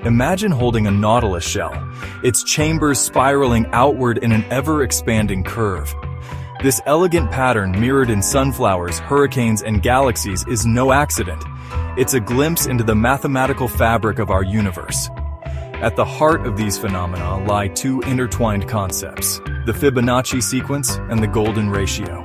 Imagine holding a nautilus shell, its chambers spiraling outward in an ever-expanding curve. This elegant pattern mirrored in sunflowers, hurricanes, and galaxies is no accident. It's a glimpse into the mathematical fabric of our universe. At the heart of these phenomena lie two intertwined concepts, the Fibonacci sequence and the golden ratio.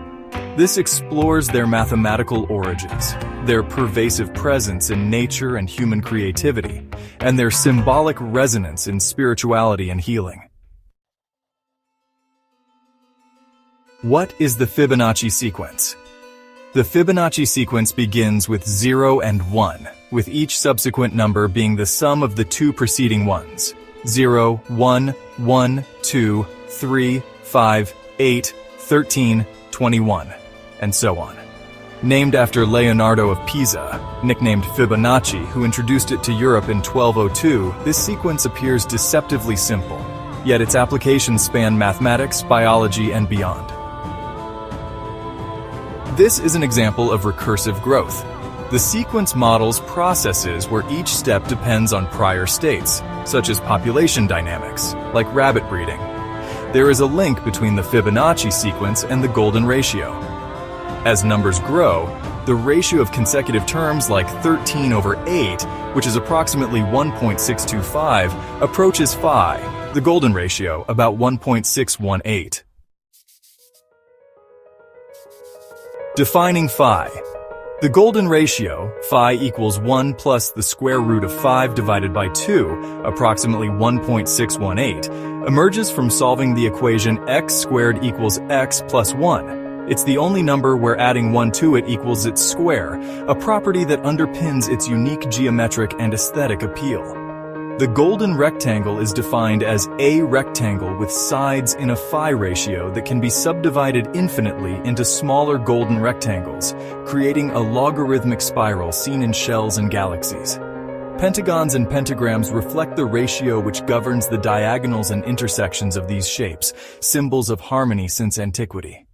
This explores their mathematical origins, their pervasive presence in nature and human creativity, and their symbolic resonance in spirituality and healing. What is the Fibonacci sequence? The Fibonacci sequence begins with 0 and 1, with each subsequent number being the sum of the two preceding ones. 0, 1, 1, 2, 3, 5, 8, 13, 21, and so on. Named after Leonardo of Pisa, nicknamed Fibonacci, who introduced it to Europe in 1202, this sequence appears deceptively simple, yet its applications span mathematics, biology, and beyond. This is an example of recursive growth. The sequence models processes where each step depends on prior states, such as population dynamics, like rabbit breeding. There is a link between the Fibonacci sequence and the golden ratio. As numbers grow, the ratio of consecutive terms like 13 over 8, which is approximately 1.625, approaches phi, the golden ratio, about 1.618. Defining phi. The golden ratio, phi equals 1 plus the square root of 5 divided by 2, approximately 1.618, emerges from solving the equation x squared equals x plus 1. It's the only number where adding 1 to it equals its square, a property that underpins its unique geometric and aesthetic appeal. The golden rectangle is defined as a rectangle with sides in a phi ratio that can be subdivided infinitely into smaller golden rectangles, creating a logarithmic spiral seen in shells and galaxies. Pentagons and pentagrams reflect the ratio which governs the diagonals and intersections of these shapes, symbols of harmony since antiquity.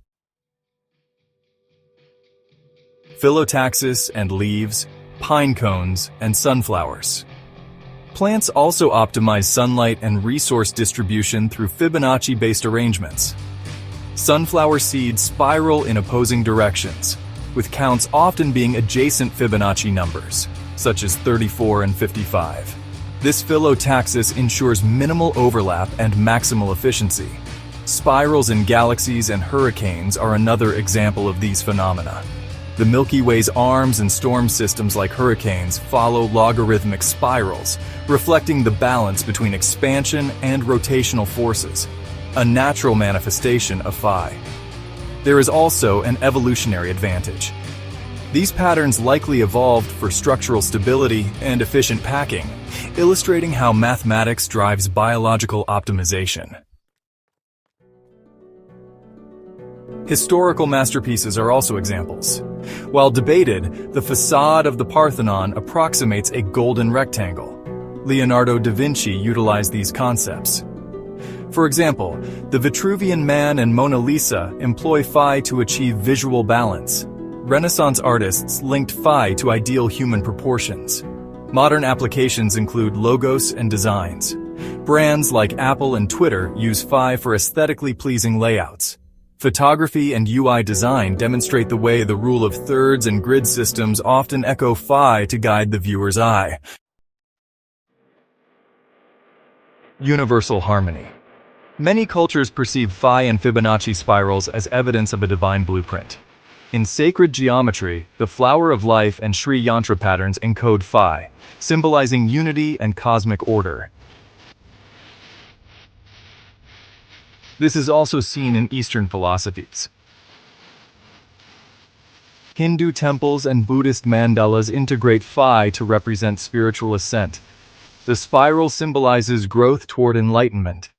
Phyllotaxis and leaves, pine cones, and sunflowers. Plants also optimize sunlight and resource distribution through Fibonacci-based arrangements. Sunflower seeds spiral in opposing directions, with counts often being adjacent Fibonacci numbers, such as 34 and 55. This phyllotaxis ensures minimal overlap and maximal efficiency. Spirals in galaxies and hurricanes are another example of these phenomena. The Milky Way's arms and storm systems like hurricanes follow logarithmic spirals, reflecting the balance between expansion and rotational forces, a natural manifestation of phi. There is also an evolutionary advantage. These patterns likely evolved for structural stability and efficient packing, illustrating how mathematics drives biological optimization. Historical masterpieces are also examples. While debated, the facade of the Parthenon approximates a golden rectangle. Leonardo da Vinci utilized these concepts. For example, the Vitruvian Man and Mona Lisa employ phi to achieve visual balance. Renaissance artists linked phi to ideal human proportions. Modern applications include logos and designs. Brands like Apple and Twitter use phi for aesthetically pleasing layouts. Photography and UI design demonstrate the way the rule of thirds and grid systems often echo phi to guide the viewer's eye. Universal harmony. Many cultures perceive phi and Fibonacci spirals as evidence of a divine blueprint. In sacred geometry, the flower of life and Sri Yantra patterns encode phi, symbolizing unity and cosmic order. This is also seen in Eastern philosophies. Hindu temples and Buddhist mandalas integrate phi to represent spiritual ascent. The spiral symbolizes growth toward enlightenment.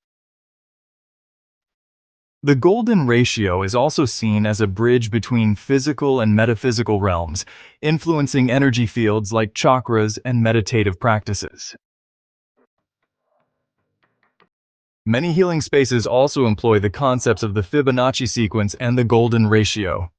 The golden ratio is also seen as a bridge between physical and metaphysical realms, influencing energy fields like chakras and meditative practices. Many healing spaces also employ the concepts of the Fibonacci sequence and the golden ratio.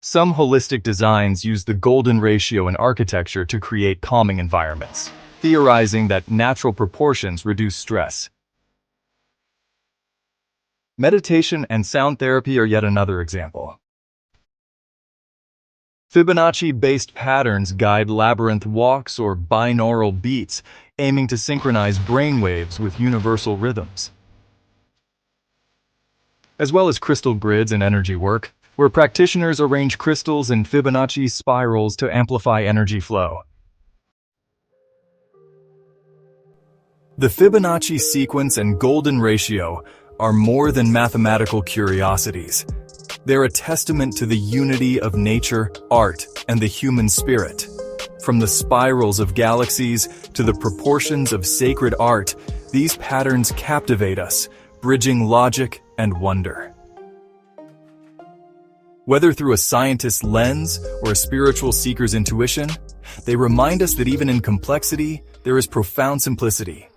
Some holistic designs use the golden ratio in architecture to create calming environments, theorizing that natural proportions reduce stress. Meditation and sound therapy are yet another example. Fibonacci-based patterns guide labyrinth walks or binaural beats, aiming to synchronize brainwaves with universal rhythms. As well as crystal grids and energy work, where practitioners arrange crystals in Fibonacci spirals to amplify energy flow. The Fibonacci sequence and golden ratio are more than mathematical curiosities. They're a testament to the unity of nature, art, and the human spirit. From the spirals of galaxies to the proportions of sacred art, these patterns captivate us, bridging logic and wonder. Whether through a scientist's lens or a spiritual seeker's intuition, they remind us that even in complexity, there is profound simplicity.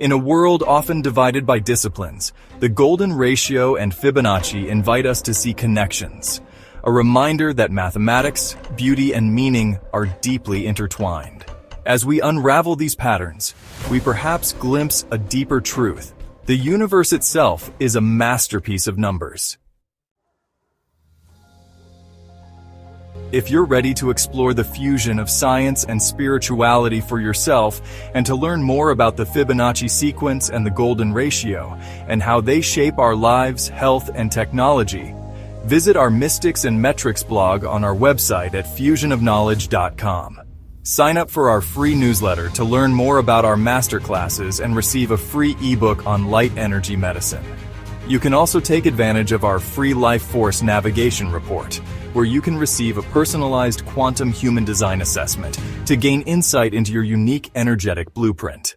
In a world often divided by disciplines, the golden ratio and Fibonacci invite us to see connections, a reminder that mathematics, beauty, and meaning are deeply intertwined. As we unravel these patterns, we perhaps glimpse a deeper truth. The universe itself is a masterpiece of numbers. If you're ready to explore the fusion of science and spirituality for yourself and to learn more about the Fibonacci sequence and the golden ratio and how they shape our lives, health, and technology, visit our Mystics and Metrics blog on our website at fusionofknowledge.com. Sign up for our free newsletter to learn more about our masterclasses and receive a free ebook on light energy medicine. You can also take advantage of our free Life Force Navigation Report, where you can receive a personalized quantum human design assessment to gain insight into your unique energetic blueprint.